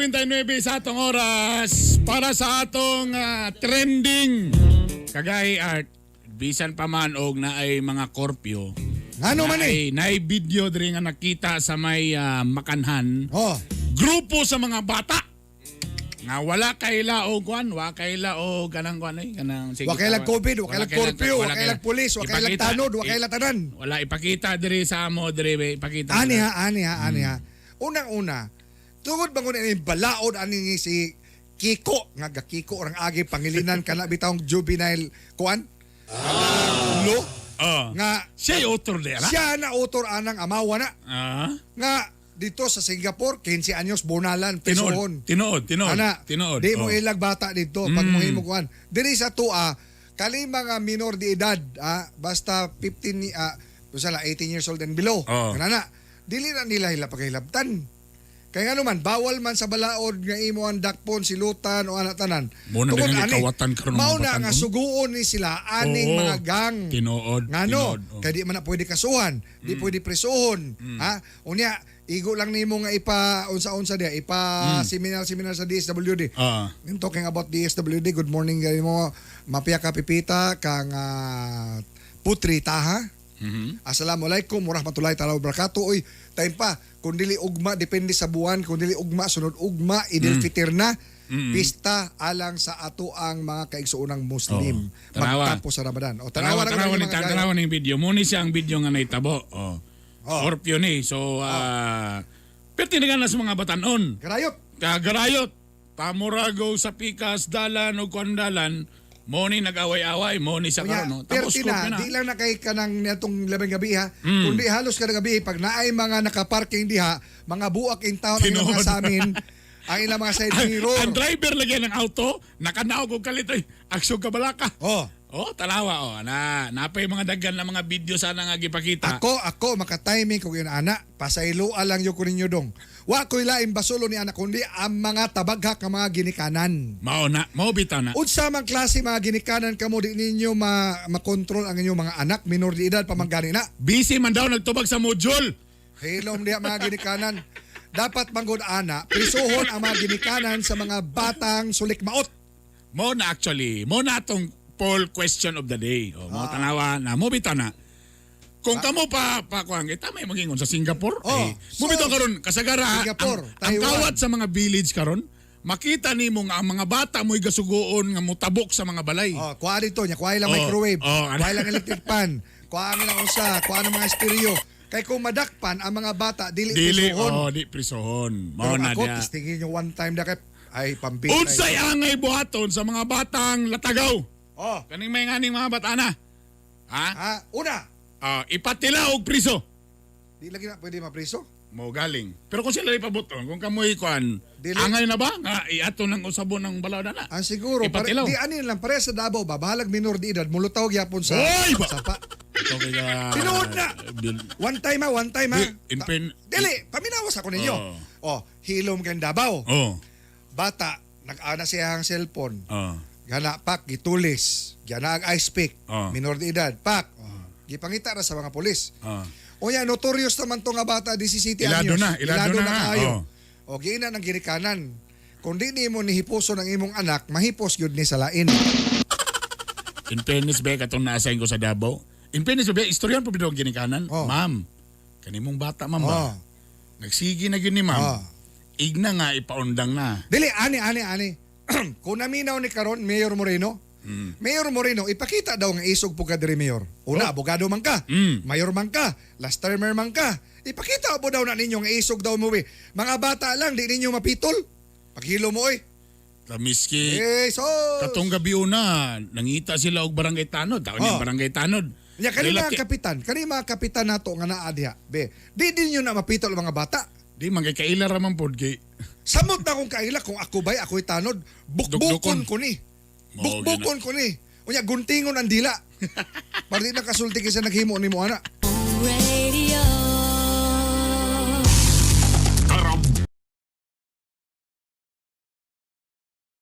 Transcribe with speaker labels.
Speaker 1: 7:29 sa atong oras para sa atong trending. Kagay art, bisan pa man og na ay mga korpyo.
Speaker 2: Ano man eh?
Speaker 1: Naay video diri nga nakita sa may makanhan.
Speaker 2: Oh.
Speaker 1: Grupo sa mga bata. Nga wala kaila og kwan, wa kaila og kanang kwan ay kanang sige.
Speaker 2: Wa kay lag COVID, wa kay lag curfew, wa kay lag pulis, wa kay lag tanod, wa kay lag tanan.
Speaker 1: Wala ipakita diri sa amo diri ipakita.
Speaker 2: Ani ha. Unang-una, tungod bangon ni balaod ani si Kiko nga Kiko orang agi pangilinan kana bitawng juvenile kuan. Lo nga
Speaker 1: siya author dera.
Speaker 2: siya na author anang amawa na. Nga dito sa Singapore 15 anyos bonalan pesohon.
Speaker 1: Tinood.
Speaker 2: Ana,
Speaker 1: Tinood.
Speaker 2: di mo ilag bata dito pag mo himo kuan. Diri sa tua kani mga minor de edad basta 15 usala 18 years old and below. Kanana dili na nila hila pagahilabtan. Kaya nga naman, bawal man sa balaod nga imo ang dakpon, silutan o anak tanan.
Speaker 1: Muna din ang ikawatan karon mga
Speaker 2: mauna
Speaker 1: batan,
Speaker 2: nga suguon ni sila aning mga gang.
Speaker 1: Tinood.
Speaker 2: Ngano, kaya di man na pwede kasuhan, di pwede presohon. Ha? Unya, igo lang nimo nga ipa unsa-unsa dia, seminar sa DSWD. I'm talking about DSWD. Good morning gani mo. Mapia ka pipita kang putri taha. Assalamualaikum warahmatullahi taala wabarakatuh. Oy, time pa kung dili ugma depende sa buwan, kung dili ugma sunod ugma Idil Fitr na. Pista alang sa ato ang mga kaigsuunang Muslim magtapos sa Ramadan. O tanawa
Speaker 1: ning video. Muni siya ang video nga naitabo. Scorpio ni. So pertinagan na sa mga batanon. Garayot. Pamurago sa pikas dalan o kwandalan. Moni nag-away-away, moni sa karon, no?
Speaker 2: Tapos na, di lang na kay kanang netong labing gabi ha. Kundi halos kada gabi pag naay mga nakaparking diha, mga buak in town ang ilang mga sa amin, ang ilang mga side mirror.
Speaker 1: Ang driver lagi ng auto, nakanaog og kalit ay aksyon ka balaka. Talawa napay mga daggan na mga video sana nga gipakita.
Speaker 2: Ako maka-timing ko yun ana, pasayloa lang yo ko ninyo dong. Wa ko'y laing basulo ni anak kundi ang mga tabaghak nga mga ginikanan.
Speaker 1: Mao bitaw na.
Speaker 2: Unsa man klase mga ginikanan kamo di ninyo makontrol ang inyong mga anak minor de edad pamanggani na.
Speaker 1: Busy man daw nagtubag sa module.
Speaker 2: Hilom diha mga ginikanan. Dapat manggod ana, prisuhon ang mga ginikanan sa mga batang sulik maot.
Speaker 1: Mo na atong poll question of the day. Mo tanawa na mo bitaw na. Kung kamo pa kuang may magingon sa Singapore. Mo bitaw karon kasagara
Speaker 2: Singapore,
Speaker 1: ang kawat sa mga village karon. Makita nimo nga ang mga bata mo'y gasugoon nga mutabok sa mga balay.
Speaker 2: Kuha dito nya, kuha lang microwave, kuha lang electric pan, kuha lang unsa, kuha ng mga stereo. Kay kung madakpan ang mga bata dili prisohon.
Speaker 1: Di prisohon.
Speaker 2: Mao na dia. Ako tingin yung one time dakit ay pambitay.
Speaker 1: Unsay angay buhaton sa mga batang latagaw? Kaning may nganing mga bata na.
Speaker 2: Una.
Speaker 1: Ipatila og priso.
Speaker 2: Di lagi na pwede mapriso.
Speaker 1: Mo galing. Pero kung sila ipabuton, kung kamoy kuan, angay na ba nga iato ng usabon ng balaw na?
Speaker 2: Siguro di ani lang pare sa Davao ba bahalag minor de edad mulutaw gyapon sa sapa. Tinuod na. One time ha. Dili, paminawas ako ninyo. Hilom kang Davao. Bata, nag-ana siya ang cellphone. Gana pak gitulis. Gana ang ice pick. Minor de edad pak. Gipangita ra sa mga pulis. Oya, notorious naman to nga bata 17 anyos. Ilado na kayo. Giina ng ginikanan. Kung di mo nihipuso ng imong anak, mahipos yun ni sa lain.
Speaker 1: In fairness ba katong naasayin ko sa Davao? In fairness ba, istoryan po bitaw ginikanan? Ma'am, kanimong bata ma'am ba? Nagsigi na yun ni ma'am. Igna nga ipaundang na.
Speaker 2: Dili, ani. Kung naminaw ni karon Mayor Moreno, ipakita daw nga isog po ka diri Mayor. Una, abogado man ka, mayor man ka, last termer man ka. Ipakita po daw na ninyo nga isog daw mo. Mga bata lang, di ninyo mapitol. Paghilo mo
Speaker 1: Miski, katong gabi una, nangita sila og barangay tanod. Tawag niya barangay tanod.
Speaker 2: Kanina mga kapitan nato nga naa diha. Di ninyo na mapitol ang mga bata.
Speaker 1: Di, magkakaila raman po.
Speaker 2: Samot na kung kaila, kung ako ba'y ako'y tanod, bukbukon ko ni. Bukbukon ko ni. Unya, guntingon ang dila. Para di na kasulti kasi naghimo ni mo, ana.